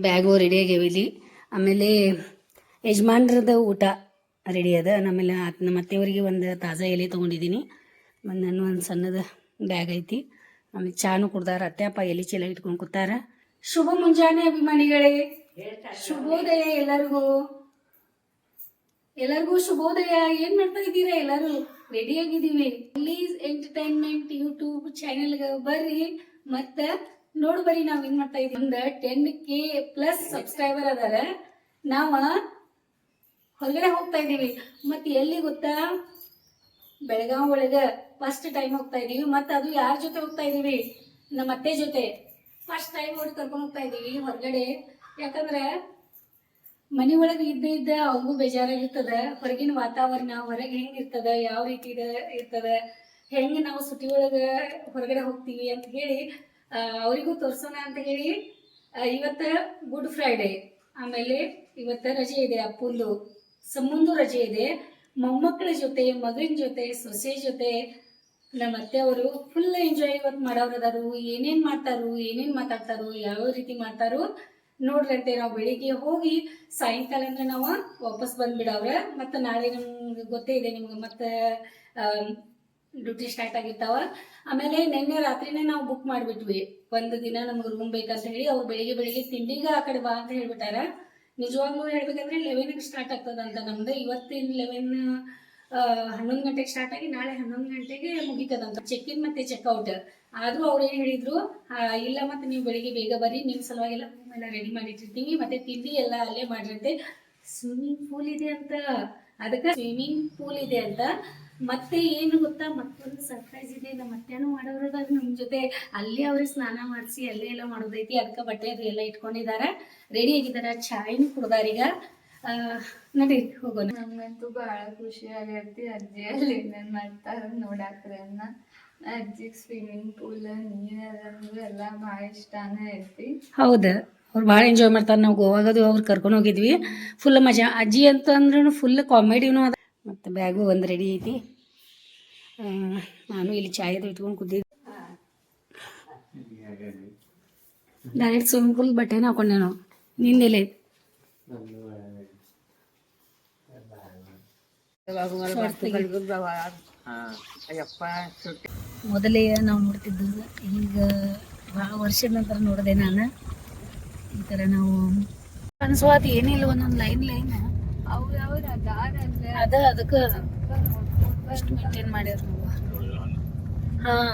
Bag ready ಆಗ್ಯಾವ ಇಲ್ಲಿ. ಆಮೇಲೆ ಯಜಮಾನ್ರದ ಊಟ ರೆಡಿ ಅದ. ಆಮೇಲೆ ನಮ್ಮ ಅತ್ತೆಯವರಿಗೆ ಒಂದು ತಾಜಾ ಎಲೆ ತೊಗೊಂಡಿದ್ದೀನಿ. ನಾನು ಒಂದು ಸಣ್ಣದ ಬ್ಯಾಗ್ ಐತಿ. ಆಮೇಲೆ ಚಾನು ಕುಡ್ದಾರ. ಅತ್ತೆಪ್ಪ ಎಲೆ ಚೀಲ ಇಟ್ಕೊಂಡು ಕೂತಾರ. ಶುಭ ಮುಂಜಾನೆ ಅಭಿಮಾನಿಗಳೇ, ಶುಭೋದಯ ಎಲ್ಲರಿಗೂ. ಶುಭೋದಯ. ಏನ್ ಮಾಡ್ತಾ ಇದ್ದೀರಾ? ಎಲ್ಲರೂ ರೆಡಿ ಆಗಿದ್ದೀವಿ. ಪ್ಲೀಸ್ ಎಂಟರ್ಟೈನ್ಮೆಂಟ್ ಯೂಟ್ಯೂಬ್ ಚಾನೆಲ್ಗೆ ಬರ್ರಿ, ಮತ್ತ ನೋಡ್ ಬರ್ರಿ ನಾವ್ ಏನ್ ಮಾಡ್ತಾ ಇದೀವಿ. ಒಂದು 10K ಪ್ಲಸ್ ಸಬ್ಸ್ಕ್ರೈಬರ್ ಅದಾರ. ನಾವ ಹೊರಗಡೆ ಹೋಗ್ತಾ ಇದೀವಿ. ಮತ್ತೆ ಎಲ್ಲಿ ಗೊತ್ತಾ? ಬೆಳಗಾವ್ ಒಳಗ ಫಸ್ಟ್ ಟೈಮ್ ಹೋಗ್ತಾ ಇದೀವಿ. ಮತ್ತೆ ಅದು ಯಾರ ಜೊತೆ ಹೋಗ್ತಾ ಇದೀವಿ? ನಮ್ಮ ಅತ್ತೆ ಜೊತೆ ಫಸ್ಟ್ ಟೈಮ್ ಅವ್ರಿಗೆ ಕರ್ಕೊಂಡು ಹೋಗ್ತಾ ಇದೀವಿ ಹೊರಗಡೆ. ಯಾಕಂದ್ರೆ ಮನಿ ಒಳಗೆ ಇದ್ದ ಅವ್ರಿಗೂ ಬೇಜಾರಾಗಿರ್ತದ. ಹೊರಗಿನ ವಾತಾವರಣ ಹೊರಗೆ ಹೆಂಗ್ ಇರ್ತದ, ಯಾವ ರೀತಿ ಇರ್ತದ, ಹೆಂಗೆ ನಾವು ಸಿಟಿ ಒಳಗೆ ಹೊರಗಡೆ ಹೋಗ್ತೀವಿ ಅಂತ ಹೇಳಿ ಅವರಿಗೂ ತೋರ್ಸೋಣ ಅಂತ ಹೇಳಿ ಇವತ್ತ ಗುಡ್ ಫ್ರೈಡೆ. ಆಮೇಲೆ ಇವತ್ತ ರಜೆ ಇದೆ, ಅಪ್ಪಂದು ಸಂಬಂಧು ರಜೆ ಇದೆ. ಮೊಮ್ಮಕ್ಕಳ ಜೊತೆ, ಮಗನ ಜೊತೆ, ಸೊಸೆ ಜೊತೆ ನಮ್ಮ ಅತ್ತೆ ಅವರು ಫುಲ್ ಎಂಜಾಯ್ ಇವತ್ತು ಮಾಡೋರದಾರು. ಏನೇನ್ ಮಾಡ್ತಾರು, ಏನೇನ್ ಮಾತಾಡ್ತಾರು, ಯಾವ ರೀತಿ ಮಾಡ್ತಾರು ನೋಡ್ರಂತೆ. ನಾವು ಬೆಳಿಗ್ಗೆ ಹೋಗಿ ಸಾಯಂಕಾಲ ಅಂದ್ರೆ ನಾವು ವಾಪಸ್ ಬಂದ್ಬಿಡವ್ರ. ಮತ್ತೆ ನಾಳೆ ನಮ್ಗೆ ಗೊತ್ತೇ ಇದೆ ನಿಮ್ಗೆ, ಮತ್ತೆ ಡ್ಯೂಟಿ ಸ್ಟಾರ್ಟ್ ಆಗಿರ್ತಾವ. ಆಮೇಲೆ ನಿನ್ನೆ ರಾತ್ರಿನೇ ನಾವು ಬುಕ್ ಮಾಡಿಬಿಟ್ವಿ. ಒಂದು ದಿನ ನಮ್ಗೆ ರೂಮ್ ಬೇಕಂತ ಹೇಳಿ. ಅವ್ರು ಬೆಳಿಗ್ಗೆ ತಿಂಡಿಗೆ ಆ ಕಡೆ ಬಾ ಅಂತ ಹೇಳ್ಬಿಟ್ಟಾರ. ನಿಜವಾಗ್ಲೂ ಹೇಳ್ಬೇಕಂದ್ರೆ 11ಕ್ಕೆ ಸ್ಟಾರ್ಟ್ ಆಗ್ತದಂತ ನಮ್ದು. ಇವತ್ತಿನ 11 ಗಂಟೆಗೆ ಸ್ಟಾರ್ಟ್ ಆಗಿ ನಾಳೆ 11 ಗಂಟೆಗೆ ಮುಗಿತದಂತ ಚೆಕ್ ಇನ್ ಮತ್ತೆ ಚೆಕ್ಔಟ್. ಆದ್ರೂ ಅವ್ರು ಏನ್ ಹೇಳಿದ್ರು, ಇಲ್ಲ ಮತ್ತೆ ನೀವು ಬೆಳಿಗ್ಗೆ ಬೇಗ ಬರ್ರಿ, ನಿಮ್ ಸಲುವಾಗಿ ಎಲ್ಲ ರೂಮ್ ಎಲ್ಲ ರೆಡಿ ಮಾಡಿಟ್ಟಿರ್ತೀವಿ, ಮತ್ತೆ ತಿಂಡಿ ಎಲ್ಲ ಅಲ್ಲೇ ಮಾಡಿರುತ್ತೆ. ಸ್ವಿಮ್ಮಿಂಗ್ ಪೂಲ್ ಇದೆ ಅಂತ, ಅದಕ್ಕೆ ಸ್ವಿಮ್ಮಿಂಗ್ ಪೂಲ್ ಇದೆ ಅಂತ. ಮತ್ತೆ ಏನು ಗೊತ್ತಾ, ಮತ್ತೊಂದು ಸರ್ಪ್ರೈಸ್ ಇದೆ. ನಮ್ಮ ಅತ್ತೆನೂ ಮಾಡೋರದಾಗ ನಮ್ ಜೊತೆ ಅಲ್ಲೇ ಅವ್ರಿಗೆ ಸ್ನಾನ ಮಾಡಿಸಿ ಅಲ್ಲೇ ಎಲ್ಲ ಮಾಡೋದೈತಿ. ಅದಕ್ಕೆ ಬಟ್ಟೆ ಅದು ಎಲ್ಲ ಇಟ್ಕೊಂಡಿದಾರ, ರೆಡಿ ಆಗಿದಾರ. ಚಾಯ್ನು ಕುಡ್ದಾರೀಗ. ನಡಿ ಹೋಗೋಣ. ನಮಗಂತೂ ಬಹಳ ಖುಷಿ ಆಗೈತಿ. ಅಜ್ಜಿ ಅಲ್ಲಿ ಏನೇನ್ ಮಾಡ್ತಾರ ನೋಡಾಕ್ರನ್ನ. ಅಜ್ಜಿಗೆ ಸ್ವಿಮ್ಮಿಂಗ್ ಪೂಲ್, ನೀರು ಎಲ್ಲ ಭಾಳ ಇಷ್ಟಾನೇ ಐತಿ. ಹೌದು, ಅವ್ರು ಭಾಳ ಎಂಜಾಯ್ ಮಾಡ್ತಾರೆ. ನಾವು ಗೋವಾಗದು ಅವ್ರು ಕರ್ಕೊಂಡು ಹೋಗಿದ್ವಿ. ಫುಲ್ ಮಜಾ. ಅಜ್ಜಿ ಅಂತ ಅಂದ್ರೂ ಫುಲ್ ಕಾಮಿಡಿನೂ ಅದ. ಮತ್ತು ಬ್ಯಾಗು ಒಂದು ರೆಡಿ ಐತಿ. ನಾನು ಇಲ್ಲಿ ಚಾಯದು ಇಟ್ಕೊಂಡು ಕೂತಿದ್ದೆ. ಡೈರೆಕ್ಟ್ ಸ್ವಿಮ್ಮಿಂಗ್ ಪೂಲ್ ಬಟ್ಟೆನ ಹಾಕೊಂಡೆ ನಾವು. ನಿಂದೆಲೆ ಮೊದಲೇ ನಾವು ನೋಡ್ತಿದ್ದು, ಈಗ ಭಾಳ ವರ್ಷದ ನಂತರ ನೋಡಿದೆ ನಾನು. ಈ ಥರ ನಾವು ಅನ್ಸುವಾದ ಏನಿಲ್ಲ, ಒಂದೊಂದು ಲೈನ್ ಅದ. ಅದಕ್ಕೆ ಅಷ್ಟು ಮೇಂಟೈನ್ ಮಾಡ್ಯಾರ.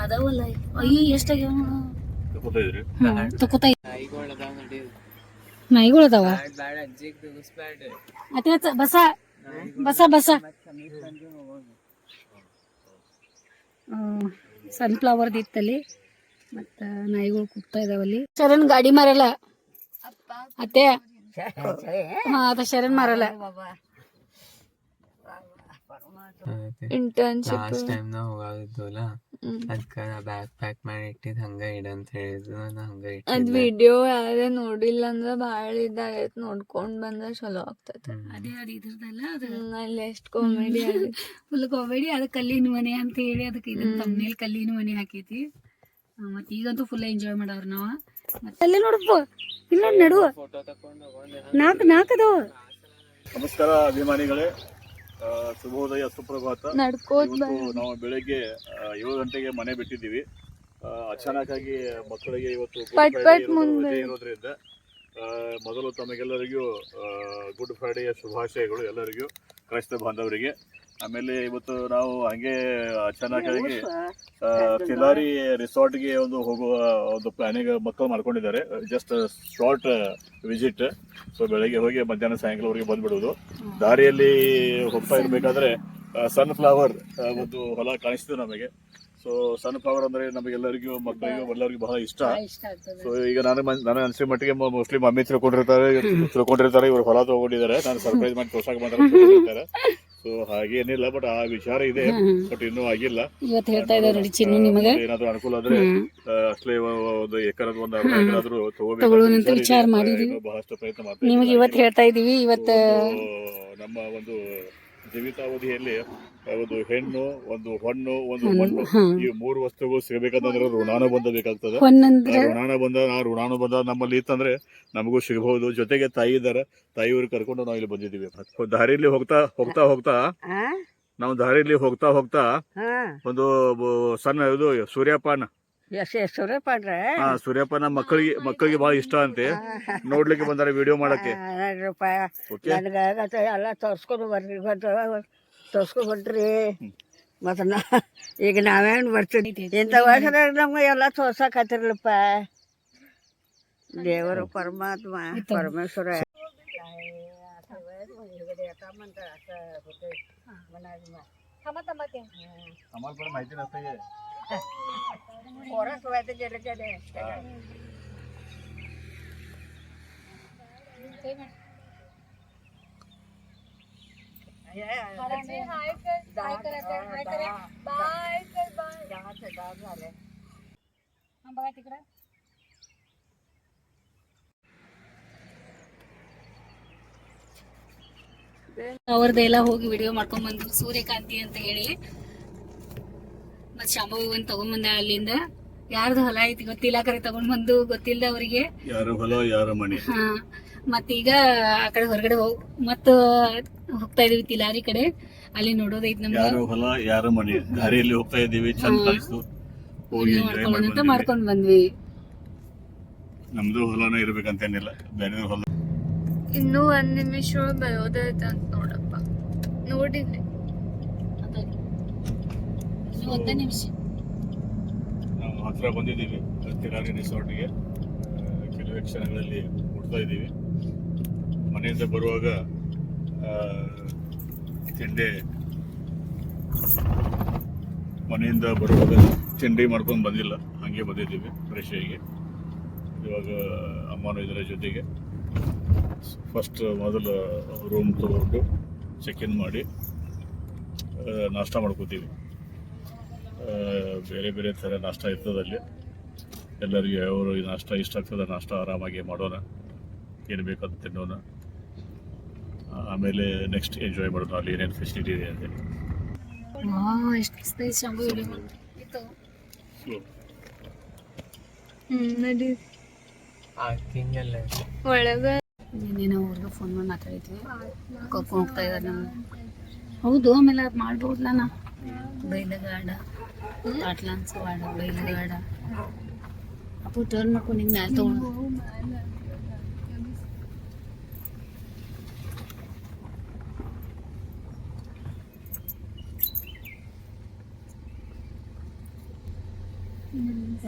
ಅದಾವಲ್ಲ. ಅಯ್ಯೋ ಎಷ್ಟಾಗ್ಯಾವ ತಕೋತ. ನಾಯಿಗಳು ಅದಾವ. ಅತ್ತೆ ಬಸ ಸನ್ಫ್ಲವರ್ದು ಇತ್ತಲ್ಲಿ. ಮತ್ತು ನಾಯಿಗಳು ಕೂಗ್ತಾ ಇದಾವಲ್ಲಿ. ಶರಣ್ ಗಾಡಿ ಮಾರಲ್ಲ ಅತ್ತೆ. ಅದ ಶರಣ್ ಮಾರಲ್ಲ. ಇಂಟರ್ನ್ಶಿಪ್ ಲಾಸ್ಟ್ ಟೈಮ್ ನಾವು ಹೋಗಿದ್ವಲ್ಲ, ಅದಕ್ಕೆ ಬ್ಯಾಗ್ ಪ್ಯಾಕ್ ಮಾಡಿ ಇಟ್ಟಿದ್ದು ಹಂಗೆ ಇಡಂತ ಹೇಳಿದ್ರು. ಹಂಗೆ ಅದ್ ವಿಡಿಯೋ ಯಾರೇ ನೋಡಿಲ್ಲ ಅಂದ್ರೆ ಭಾಳ ಇದಾಗೈತೆ. ನೋಡ್ಕೊಂಡ್ ಬಂದ್ರೆ ಚಲೋ ಆಗ್ತೈತೆ. ಅದೇ ಅದು ಇದ್ರದಲ್ಲ, ಅದು ಅಲ್ಲಿ ಎಷ್ಟು ಕಾಮಿಡಿ ಆಗಿದೆ. Full comedy. ಅದು ಕಲ್ಲಿನ ಮನೆ ಅಂತ ಹೇಳಿ ಅದಕ್ಕೆ ಇದನ್ನ ತಮ್ಮನೇಲಿ ಕಲ್ಲಿನ ಮನೆ ಹಾಕೈತಿ. ಮತ್ತು ಈಗಂತೂ ಫುಲ್ ಎಂಜಾಯ್ ಮಾಡವ್ರು ನಾವು. ಮತ್ತೆ ಅಲ್ಲೇ ನೋಡಪ್ಪ, ಇನ್ನೊಂದು ನಡುವ ನಾಲ್ಕದವ. ನಮಸ್ಕಾರ ಅಭಿಮಾನಿಗಳೇ, ಶುಭೋದಯ, ಸುಪ್ರಭಾತ. ನಾವು ಬೆಳಗ್ಗೆ 7 ಗಂಟೆಗೆ ಮನೆ ಬಿಟ್ಟಿದ್ದೀವಿ. ಅಚಾನಕ್ಕಾಗಿ ಮಕ್ಕಳಿಗೆ ಇವತ್ತು ಇರೋದ್ರಿಂದ ಮೊದಲು ತಮಗೆಲ್ಲರಿಗೂ ಗುಡ್ ಫ್ರೈಡೆಯ ಶುಭಾಶಯಗಳು ಎಲ್ಲರಿಗೂ, ಕ್ರೈಸ್ತ ಬಾಂಧವರಿಗೆ. ಆಮೇಲೆ ಇವತ್ತು ನಾವು ಹಂಗೆ ಅಚಾನಕ್ಕಾಗಿ ತಿಲಾರಿ ರಿಸಾರ್ಟ್ಗೆ ಹೋಗುವ ಒಂದು ಪ್ಲಾನಿಂಗ್ ಮಕ್ಕಳು ಮಾಡ್ಕೊಂಡಿದ್ದಾರೆ. Just shut visit. ಸೊ ಬೆಳಗ್ಗೆ ಹೋಗಿ ಮಧ್ಯಾಹ್ನ ಸಾಯಂಕಾಲವರೆಗೆ ಬಂದ್ಬಿಡುವುದು. ದಾರಿಯಲ್ಲಿ ಹೋಗ್ತಾ ಇರಬೇಕಾದ್ರೆ ಸನ್ಫ್ಲವರ್ ಒಂದು ಹೊಲ ಕಾಣಿಸ್ತು ನಮಗೆ. ಸೊ ಸನ್ಫ್ಲವರ್ ಅಂದ್ರೆ ನಮಗೆಲ್ಲರಿಗೂ, ಮಕ್ಕಳಿಗೂ ಎಲ್ಲರಿಗೂ ಬಹಳ ಇಷ್ಟ. ಸೊ ಈಗ ನಾನು ಅನ್ಸಿದ ಮಟ್ಟಿಗೆ ಮೋಸ್ಟ್ಲಿ ಮಮ್ಮಿ ತಿಳ್ಕೊಂಡಿರ್ತಾರೆ ಇವರು ಹೊಲ ತಗೊಂಡಿದ್ದಾರೆ. ನಾನು ಸರ್ಪ್ರೈಸ್ ಮಾಡಿ ತೋರ್ಸಕ್ ಮಾತಾಡ್ತಾರೆ. ಸೊ ಹಾಗೇನಿಲ್ಲ, ಬಟ್ ಆ ವಿಚಾರ ಇದೆ, ಬಟ್ ಇನ್ನೂ ಆಗಿಲ್ಲ. ಏನಾದ್ರು ಅನುಕೂಲ ಆದ್ರೆ ಅಷ್ಟೇ ಒಂದು ಎಕರದ ಒಂದು ಅರ್ಧ ಎಕರಾದ್ರೂ ತಗೋಬೇಕು ವಿಚಾರ ಮಾಡಿದ್ವಿ. ಬಹಳಷ್ಟು ಪ್ರಯತ್ನ ಮಾಡ್ತೀವಿ. ನಿಮಗೆ ಇವತ್ತು ಹೇಳ್ತಾ ಇದೀವಿ. ಇವತ್ತು ನಮ್ಮ ಒಂದು ಜೀವಿತಾವಧಿಯಲ್ಲಿ ಒಂದು ಹೆಣ್ಣು, ಒಂದು ಹೊಣ್ಣು, ಒಂದು ಮಣ್ಣು, ಈ 3 ವಸ್ತುಗಳು ಸಿಗಬೇಕಂತಂದ್ರೆ ಋಣಾನುಬಂಧ ಬೇಕಾಗ್ತದೆ. ಆ ಋಣಾನುಬಂಧ ನಮ್ಮಲ್ಲಿ ಇತ್ತಂದ್ರೆ ನಮಗೂ ಸಿಗಬಹುದು. ಜೊತೆಗೆ ತಾಯಿ ಇದ್ದಾರೆ, ತಾಯಿಯವ್ರು ಕರ್ಕೊಂಡು ನಾವು ಇಲ್ಲಿ ಬಂದಿದ್ದೀವಿ. ದಾರಿಯಲ್ಲಿ ಹೋಗ್ತಾ ಒಂದು ಸಣ್ಣ ಇದು ಸೂರ್ಯಪಾನ ಸೂರ್ಯಪಾನ ಮಕ್ಕಳಿಗೆ ಬಹಳ ಇಷ್ಟ ಅಂತೆ, ನೋಡ್ಲಿಕ್ಕೆ ಬಂದಾರೆ ವಿಡಿಯೋ ಮಾಡಕ್ಕೆ. ಎಲ್ಲ ತೋರ್ಸ್ಕೊಂಡು ಬರ್ರಿ, ತೋರ್ಸ್ಕೊಂಡ್ ಹೊಂಟ್ರಿ. ಮತ್ತ ಈಗ ನಾವೇನು ಬರ್ತೀವಿ ಇಂಥ ವರ್ಷ ನಮ್ಗೆ ಎಲ್ಲ ತೋರ್ಸಕತ್ತಿರ್ಲಪ್ಪ. ದೇವರು ಪರಮಾತ್ಮ ಪರಮೇಶ್ವರ माहिती नसते. बघा तिकडं ಅವ್ರದ್ದೆಲ್ಲ ಹೋಗಿ ವಿಡಿಯೋ ಮಾಡ್ಕೊಂಡ್ ಬಂದ್ರು ಸೂರ್ಯಕಾಂತಿ ಅಂತ ಹೇಳಿ. ಮತ್ ಶಾಂಭವಿ ಒಂದ್ ತಗೊಂಡ್ಬಂದ ಅಲ್ಲಿಂದ. ಯಾರ್ದು ಹೊಲ ಐತಿ ಗೊತ್ತಿಲ್ಲ, ಕರೆ ತಗೊಂಡ್ ಬಂದು ಗೊತ್ತಿಲ್ಲ ಅವರಿಗೆ ಯಾರ ಹೊಲ ಯಾರ ಮನೆ. ಮತ್ತೀಗ ಆ ಕಡೆ ಹೊರಗಡೆ ಮತ್ತ ಹೋಗ್ತಾ ಇದೀವಿ ತಿಲಾರಿ ಕಡೆ. ಅಲ್ಲಿ ನೋಡೋದೈತಿ ನಮ್ಗೆ ಯಾರ ಹೊಲ ಯಾರ ಮನೆ. ದಾರಿಯಲ್ಲಿ ಹೋಗ್ತಾ ಇದೀವಿ, ಚಂದ ಕಾಣಿಸ್ತು, ಹೋಗಿ ಮಾಡ್ಕೊಳ್ಳೋಣ ಮಾಡ್ಕೊಂಡ್ ಬಂದ್ವಿ. ನಮ್ದು ಹೊಲನ ಇರ್ಬೇಕಂತೇನಿಲ್ಲ, ಬೇರೆ ಹೊಲ. ಇನ್ನೂ 1 ನಿಮಿಷ ಬರೋದೈತೆ ಅಂತ ನೋಡಪ್ಪ. ನೋಡಿದ್ವಿ ಒಂದೇ ನಿಮಿಷ. ನಾವು ಹತ್ರ ಬಂದಿದ್ದೀವಿ ತಿರಾರಿ ರಿಸಾರ್ಟ್ಗೆ. ಕೆಲವೇ ಕ್ಷಣಗಳಲ್ಲಿ ಮುಟ್ತಾ ಇದ್ದೀವಿ. ಮನೆಯಿಂದ ಬರುವಾಗ ತಿಂಡಿ ಮಾಡ್ಕೊಂಡು ಬಂದಿಲ್ಲ, ಹಾಗೆ ಬಂದಿದ್ದೀವಿ ಫ್ರೆಶಾಗಿ. ಇವಾಗ ಅಮ್ಮನೂ ಇದರ ಜೊತೆಗೆ ಮೊದಲು ರೂಮ್ ತಗೊಂಡು ಚೆಕ್ ಇನ್ ಮಾಡಿ ನಾಷ್ಟ ಮಾಡ್ಕೋತೀವಿ. ಬೇರೆ ಬೇರೆ ಥರ ನಾಷ್ಟ ಇರ್ತದಲ್ಲಿ ಎಲ್ಲರಿಗೂ ಅವರು ಈ ನಾಷ್ಟ ಇಷ್ಟ ಆಗ್ತದೆ. ನಾಷ್ಟ ಆರಾಮಾಗಿ ಮಾಡೋಣ, ಏನು ಬೇಕಂತ ತಿನ್ನೋಣ. ಆಮೇಲೆ ನೆಕ್ಸ್ಟ್ ಎಂಜಾಯ್ ಮಾಡೋಣ, ಅಲ್ಲಿ ಏನೇನು ಫೆಸಿಲಿಟಿ ಇದೆ ಅಂತ. ಒಳಗ ನಿನ್ನೆ ಅವ್ರಿಗೆ ಫೋನ್ ಮಾಡಿ ಮಾತಾಡಿದ್ವಿ, ಕರ್ಕೊಂಡು ಹೋಗ್ತಾ ಇದ್ದಾರೆ ನಮ್ಗೆ. ಹೌದು, ಆಮೇಲೆ ಅದು ಮಾಡ್ಬೋದಲ್ಲ ನಾ ಬೈಲಗಾಡ ಪಾಟ್ಲಾನ್ಸ್ ವಾಡ ಬೈಲಗಾಡ ಅಪ್ಪು ಟರ್ನ್ ಮಾಡ್ಕೊಂಡು ಹಿಂಗೆ ಮ್ಯಾಲೆ ತಗೊಂಡು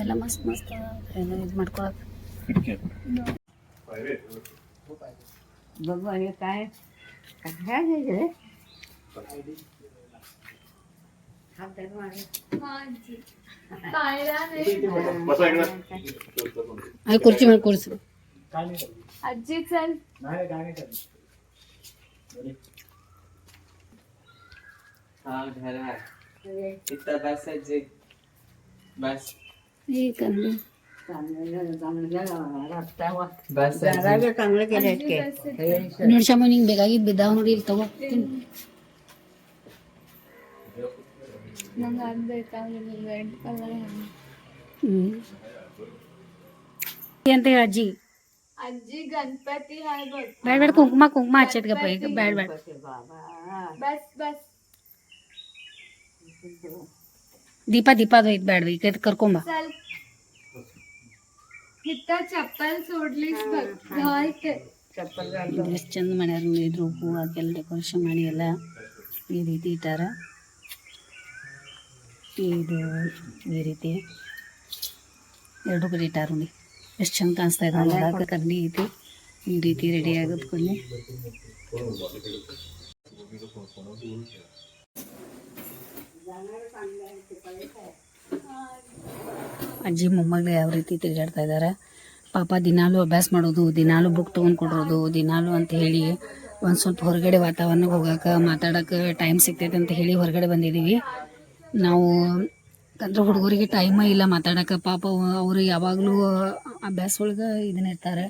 ಎಲ್ಲ ಮಸ್ತ್ ಮಸ್ತ್ ಎಲ್ಲ ಇದು ಮಾಡ್ಕೊಳಕ್ಕೆ. भगवान काय काय आहे ಅಲ್ಲಿ ಕುರ್ಚಿ ಮೇಲೆ ಕೂರಿಸು. ಅಜ್ಜಿ ಚಲ್ ನೋಡಿ ಶಾಮ, ನಿಂಗೆ ಬೇಕಾಗಿದ್ದು ಬಿದ್ದಾವ ನೋಡಿ, ಇಲ್ಲಿ ತಗೋ. ನಂಗೆ ಅದು ಬೇಕಾಗಿಲ್ಲ, ರೆಡ್ ಕಲರ್ ಅಂತ ಹೇಳಿ ಅಜ್ಜಿ. ಅಜ್ಜಿ ಗಣಪತಿ ಹಾಯ್ ಬಸ್ ಬೇಡ ಬೇಡ, ಕುಂಕುಮ ಹಚ್ಚೈತ್ ಗಪ್ಪ ಈಗ. ಬೇಡ ಬೇಡ, ಬಸ್ ಬಸ್ ದೀಪ ಅದು ಐತ್ ಬೇಡ, ಈಗ ಕರ್ಕೊಂಬ. चल ಇತ್ತ ಚಪ್ಪಲ್ ಸೋಡ್ಲಿಸ್ ಬಗ್ಗಾಯ್ತೆ. ಎಷ್ಟು ಚಂದ ಮಾಡ್ಯಾರ ನೋಡಿ, ಇದ್ರ ಹೂ ಹಾಕೆಲ್ಲ ಡೆಕೋರೇಷನ್ ಮಾಡಿ ಎಲ್ಲ ಈ ರೀತಿ ಇಟ್ಟಾರ. ಇದು ಈ ರೀತಿ 2 ಕಡೆ ಇಟ್ಟಾರ ನೋಡಿ, ಎಷ್ಟು ಚಂದ ಕಾಣಿಸ್ತಾ ಇದೆ ನೋಡಕ್ಕೆ. ಕರ್ಲಿ ಐತಿ, ಈ ರೀತಿ ರೆಡಿ ಆಗೋದು ಕೂಡಲೇ. ಅಜ್ಜಿ ಮೊಮ್ಮಗಳು ಯಾವ ರೀತಿ ತಿರುಗಾಡ್ತಾ ಇದ್ದಾರೆ ಪಾಪ. ದಿನಾಲೂ ಅಭ್ಯಾಸ ಮಾಡೋದು, ದಿನಾಲೂ ಬುಕ್ ತೊಗೊಂಡು ಕೊಡೋದು, ದಿನಾಲೂ ಅಂತ ಹೇಳಿ ಒಂದು ಸ್ವಲ್ಪ ಹೊರಗಡೆ ವಾತಾವರಣಕ್ಕೆ ಹೋಗೋಕೆ ಮಾತಾಡೋಕೆ ಟೈಮ್ ಸಿಗ್ತೈತೆ ಅಂತ ಹೇಳಿ ಹೊರಗಡೆ ಬಂದಿದ್ದೀವಿ ನಾವು. ಅಂದ್ರೆ ಹುಡುಗರಿಗೆ ಟೈಮ ಇಲ್ಲ ಮಾತಾಡಕ್ಕೆ ಪಾಪ ಅವರು ಯಾವಾಗಲೂ ಅಭ್ಯಾಸ ಒಳಗೆ ಇದನ್ನ ಇರ್ತಾರೆ.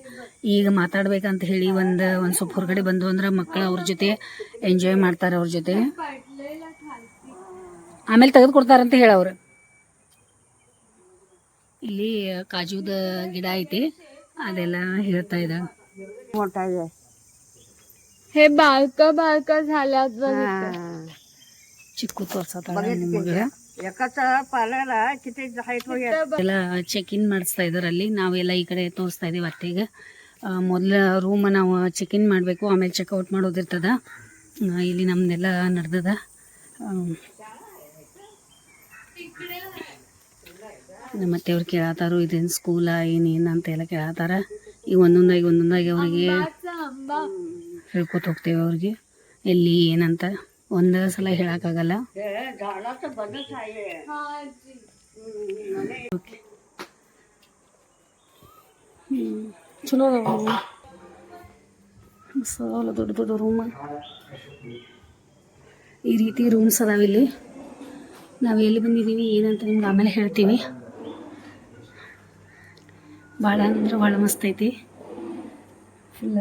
ಈಗ ಮಾತಾಡ್ಬೇಕಂತ ಹೇಳಿ ಒಂದು ಸ್ವಲ್ಪ ಹೊರಗಡೆ ಬಂದು ಅಂದ್ರೆ ಮಕ್ಕಳು ಅವ್ರ ಜೊತೆ ಎಂಜಾಯ್ ಮಾಡ್ತಾರೆ ಅವ್ರ ಜೊತೆ. ಆಮೇಲೆ ತೆಗೆದು ಕೊಡ್ತಾರಂತ ಹೇಳವ್ರು. ಇಲ್ಲಿ ಕಾಜುದ ಗಿಡ ಐತಿ, ಅದೆಲ್ಲ ಹೇಳ್ತಾ ಇದ್ದ. मोठा आहे. हे बारका झाल्यात बघितलं. ಚಿಕ್ಕು ತೋರ್ಸತ್ತಾಳ ನಿಮಗೆ. एकाच पाल्याला किती हाईट वगैरे ಎಲ್ಲ ಚೆಕ್ ಇನ್ ಮಾಡಿಸ್ತಾ ಇದಾರೆ ಅಲ್ಲಿ. ನಾವೆಲ್ಲ ಈ ಕಡೆ ತೋರಿಸ್ತಾ ಇದೀವಿ ಅತ್ತೆಗೆ. ಮೊದಲ ರೂಮ್ ನಾವು ಚೆಕ್ ಇನ್ ಮಾಡಬೇಕು, ಆಮೇಲೆ ಚೆಕ್ಔಟ್ ಮಾಡೋದಿರ್ತದ. ಇಲ್ಲಿ ನಮ್ದೆಲ್ಲ ನಡೆದದ. ಮತ್ತೆ ಅವ್ರು ಕೇಳತ್ತಾರು ಇದೇನು ಸ್ಕೂಲ ಏನೇನು ಅಂತ ಎಲ್ಲ ಕೇಳತ್ತಾರ. ಈಗ ಒಂದೊಂದಾಗಿ ಅವ್ರಿಗೆ ಹೇಳ್ಕೊತ ಹೋಗ್ತೇವೆ. ಅವ್ರಿಗೆ ಎಲ್ಲಿ ಏನಂತ ಒಂದು ಸಲ ಹೇಳಕ್ಕಾಗಲ್ಲ. झाडाचं बनच आहे. ಚಲೋ ಅದಾವ ಸಾಲ ದೊಡ್ಡ ದೊಡ್ಡ ರೂಮ್. ಈ ರೀತಿ ರೂಮ್ಸ್ ಅದಾವ ಇಲ್ಲಿ. ನಾವು ಎಲ್ಲಿ ಬಂದಿದ್ದೀವಿ ಏನಂತ ನಿಮ್ಗೆ ಆಮೇಲೆ ಹೇಳ್ತೀವಿ. ಭಾಳ ಅಂದ್ರೆ ಭಾಳ ಮಸ್ತ್ ಐತಿ. ಫುಲ್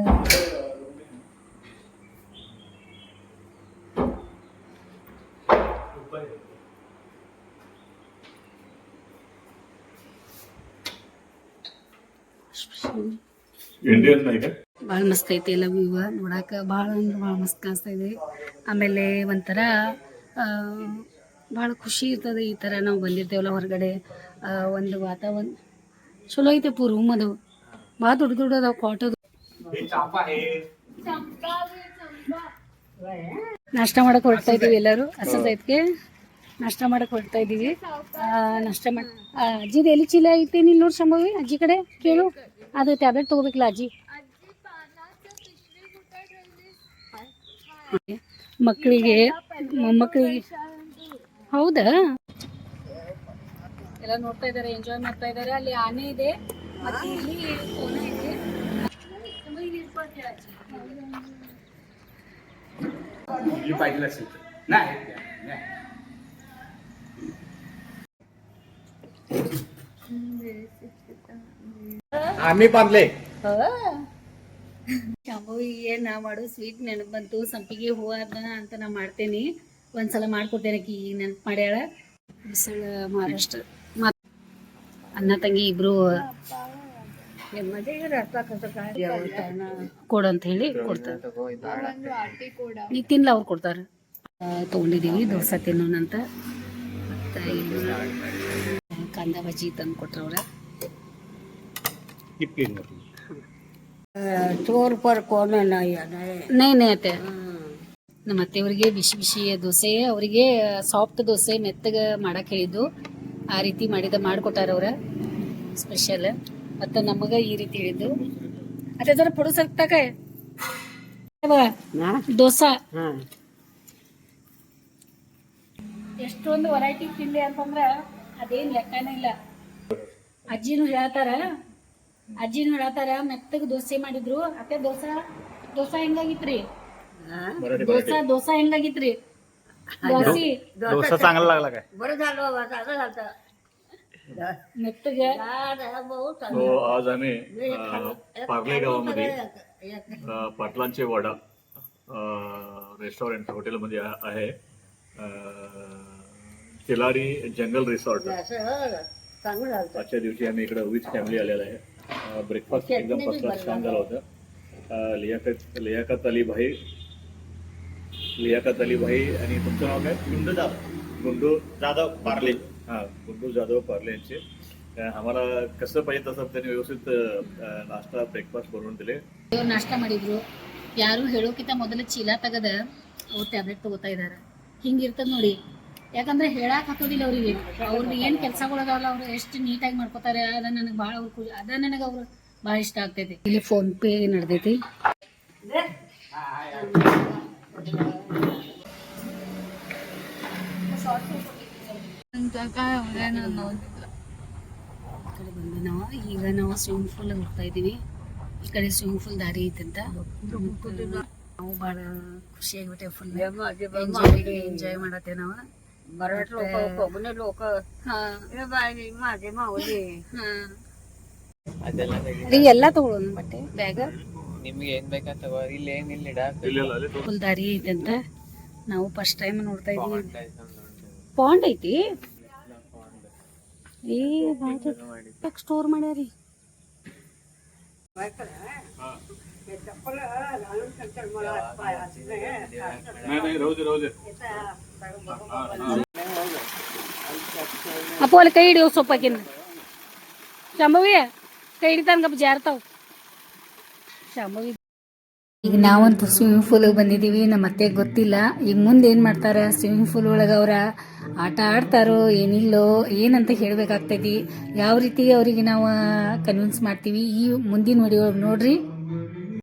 इंडियन नाही का ಭಾಳ ಮಸ್ತ್ ಐತಿ ಎಲ್ಲ ವ್ಯೂ ನೋಡಕ್ಕೆ. ಭಾಳ ಅಂದ್ರೆ ಭಾಳ ಮಸ್ತ್ ಕಾಣಿಸ್ತಾ ಇದೆ. ಆಮೇಲೆ ಒಂಥರ ಭಾಳ ಖುಷಿ ಇರ್ತದೆ ಈ ಥರ ನಾವು ಬಂದಿರ್ತೇವಲ್ಲ ಹೊರಗಡೆ. ಒಂದು ವಾತಾವರಣ ಚಲೋ ಐತೆ. ರೂಮ್ ಅದು ಭಾಳ ದೊಡ್ಡ ದೊಡ್ಡ ಅದಾವ ಕಾಟ್. ಅದು ನಾಷ್ಟ ಮಾಡಕ್ಕೆ ಹೊರಡ್ತಾ ಇದ್ದೀವಿ ಎಲ್ಲರೂ. ಅಸದೈತ್ಗೆ ನಾಷ್ಟ ಮಾಡಕ್ಕೆ ಹೊರಡ್ತಾ ಇದ್ದೀವಿ. ನಾಷ್ಟ ಮಾಡಿ ಅಜ್ಜಿದು ಎಲ್ಲಿ ಚೀಲ ಐತೆ ನೀನು ನೋಡಿ ಸಂಭವಿ. ಅಜ್ಜಿ ಕಡೆ ಕೇಳು, ಅದು ಟ್ಯಾಬ್ಲೆಟ್ ತೊಗೋಬೇಕಲ್ಲ ಅಜ್ಜಿ. ಮಕ್ಕಳಿಗೆ ಮೊಮ್ಮಕ್ಕಳಿಗೆ ಹೌದಾ ಎಲ್ಲ ನೋಡ್ತಾ ಇದ್ದಾರೆ, ಎಂಜಾಯ್ ಮಾಡ್ತಾ ಇದ್ದಾರೆ. ಅಲ್ಲಿ ಆನೆ ಇದೆ, ಮತ್ತೆ ಇಲ್ಲಿ ಕೋಣ ಇದೆ. आम्ही बांधले ಶಾಂಭವಿಗೆ ನಾ ಮಾಡೋ ಸ್ವೀಟ್ ನೆನಪು ಬಂತು. ಸಂಪಿಗೆ ಹೂವು ಅದನ್ನ ಅಂತ ನಾ ಮಾಡ್ತೇನೆ. ಒಂದ್ಸಲ ಮಾಡ್ಕೊಡ್ತೇನೆ. ಆಕಿ ಈಗ ನೆನಪು ಮಾಡ್ಯಾಳ. ಬಿಸಿಲ ಮಹಾರಾಷ್ಟ್ರ ಅಣ್ಣ ತಂಗಿ ಇಬ್ರು मध्ये रस्ता कसं काय जेवताना ಕೊಡು ಅಂತ ಹೇಳಿ ಕೊಡ್ತಾರೆ. ನೀ ತಿನ್ಲ ಅವ್ರು ಕೊಡ್ತಾರೆ. ತೊಗೊಂಡಿದ್ದೀವಿ ದೋಸೆ ತಿನ್ನೋಣಂತ. ಮತ್ತು ಕಾಂದ ಬಜ್ಜಿ ತಂದು ಕೊಟ್ರು ಅವ್ರ. चोर पर कोण नाही आहे. ನೈ ಅತ್ತೆ. ನಮ್ಮ ಅತ್ತೆಯವರಿಗೆ ಬಿಸಿ ಬಿಸಿ ದೋಸೆ, ಅವರಿಗೆ ಸಾಫ್ಟ್ ದೋಸೆ ಮೆತ್ತಗೆ ಮಾಡಕ್ಕೆ ಹೇಳಿದ್ದು. ಆ ರೀತಿ ಮಾಡಿಕೊಟ್ಟಾರ ಅವ್ರ ಸ್ಪೆಷಲ್. ಮತ್ತು ನಮಗೆ ಈ ರೀತಿ ಹೇಳಿದ್ದು. ಅದೇ ಜರ ಪುಡು ಸಕ್ತಾಕ ದೋಸಾ ಎಷ್ಟೊಂದು ವೆರೈಟಿ ತಿಂಡಿ ಅಂತಂದ್ರೆ ಅದೇನು ಲೆಕ್ಕನೇ ಇಲ್ಲ. ಅಜ್ಜಿನೂ ಹೇಳ್ತಾರ ಮೆತ್ತಗೆ ದೋಸೆ ಮಾಡಿದ್ರು. ಅತ್ತೆ ದೋಸಾ ಹೆಂಗಾಗಿತ್ರಿ? ದೋಸಾ ಹೆಂಗಾಗಿತ್ರಿ? ದೋಸೆ डोसा चांगला लागला काय? बरं झालं चांगलं झालं. ಮೆತ್ತಗೆ. तो आज आम्ही पार्ले गावामध्ये पाटलांचे वाडा रेस्टॉरंट हॉटेलमध्ये आहे. खिलारी जंगल रिसॉर्ट. चांगलं झालं. आजच्या दिवशी आम्ही इकडे विथ फॅमिली आलेला आहे. ब्रेकफास्ट एकदम फर्स्ट क्लास छान झाला होता. लियाकत अली भाई आणि तुमचं नाव काय? गुंडू जाधव पार्ले. हां, गुंडू जाधव पार्ले यांचे. आम्हाला कसं पाहिजे तसं त्यांनी व्यवस्थित नाश्ता ಬ್ರೇಕ್ಫಾಸ್ಟ್ बनवून दिले. ಇವ್ರು ನಾಷ್ಟ ಮಾಡಿದ್ರು. ಯಾರು ಹೇಳೋಕ್ಕಿಂತ ಮೊದಲು ಚೀಲ ತೆಗದ ಅವ್ರು ಟ್ಯಾಬ್ಲೆಟ್ ತಗೋತಾ ಇದ್ದಾರೆ. ಹಿಂಗಿರ್ತದೆ ನೋಡಿ. ಯಾಕಂದ್ರೆ ಹೇಳಕ್ ಹಾಕೋದಿಲ್ಲ ಅವ್ರಿಗೆ. ಅವ್ರದ್ದು ಏನು ಕೆಲಸಗಳದಾವಲ್ಲ ಅವ್ರು ಎಷ್ಟು ನೀಟಾಗಿ ಮಾಡ್ಕೋತಾರೆ. ಅದ ನನಗೆ ಭಾಳ ಅವ್ರು ಭಾಳ ಇಷ್ಟ ಆಗ್ತೈತಿ. ಇಲ್ಲಿ ಫೋನ್ ಪೇ ನಡೆದೈತಿ. काय ನೋಡಿಲ್ಲ. ಈ ಕಡೆ ಬಂದು ಈಗ ನಾವು ಸ್ವಿಮ್ಮಿಂಗ್ ಪೂಲ್ ಹೋಗ್ತಾ ಇದ್ದೀವಿ. ಈ ಕಡೆ ಸ್ವಿಮ್ಮಿಂಗ್ ಪೂಲ್ ದಾರಿ ಐತಂತ. ನಾವು ಭಾಳ ಖುಷಿಯಾಗ್ಬಿಟ್ಟೆ. ಫುಲ್ ಎಂಜಾಯ್ ಮಾಡತ್ತೇವೆ ನಾವು. मराठ लोक कोकणी लोक ಹಾ माझे माऊली ಹಾ ಅದೆಲ್ಲ ರೀ ಎಲ್ಲಾ ತಗೊಳ್ಳೋಣ ಬಟ್ಟೆ ಬ್ಯಾಗ್ ನಿಮ್ಗೆ ಏನ್ ಬೇಕಾ ತಗೋ. ಇಲ್ಲಿ ಏನಿಲ್ಲ ಇಡಾಕ ಫುಲ್ ದಾರಿ ಐತೆ ಅಂತ ನಾವು ಫಸ್ಟ್ ಟೈಮ್ ನೋಡ್ತಾ ಇದೀವಿ. ಪಾಂಡ್ ಐತಿ ಏ ಸ್ಟೋರ್ ಮಾಡ್ಯಾರಿ. ಅಪ್ಪೋ ಅಲ್ಲಿ ಕೈ ಹಿಡಿಯೋ ಸೊಪ್ಪಾಕಿನ ಶಾಂಭವಿ ಕೈ ಹಿಡಿತಾನ ಗಪ್ಪ ಜಾರ್ತಾವ ಶಾಂಭವಿ. ಈಗ ನಾವಂತೂ ಸ್ವಿಮ್ಮಿಂಗ್ ಪೂಲ್ ಬಂದಿದ್ದೀವಿ. ನಮ್ಮ ಅತ್ತೆ ಗೊತ್ತಿಲ್ಲ ಈಗ ಮುಂದೆ ಏನು ಮಾಡ್ತಾರೆ, ಸ್ವಿಮ್ಮಿಂಗ್ ಪೂಲ್ ಒಳಗೆ ಅವರ ಆಟ ಆಡ್ತಾರೋ ಏನಿಲ್ಲೋ ಏನಂತ ಹೇಳಬೇಕಾಗ್ತೈತಿ. ಯಾವ ರೀತಿ ಅವರಿಗೆ ನಾವು ಕನ್ವಿನ್ಸ್ ಮಾಡ್ತೀವಿ ಈ ಮುಂದಿನ ವಿಡಿಯೋ ನೋಡ್ರಿ.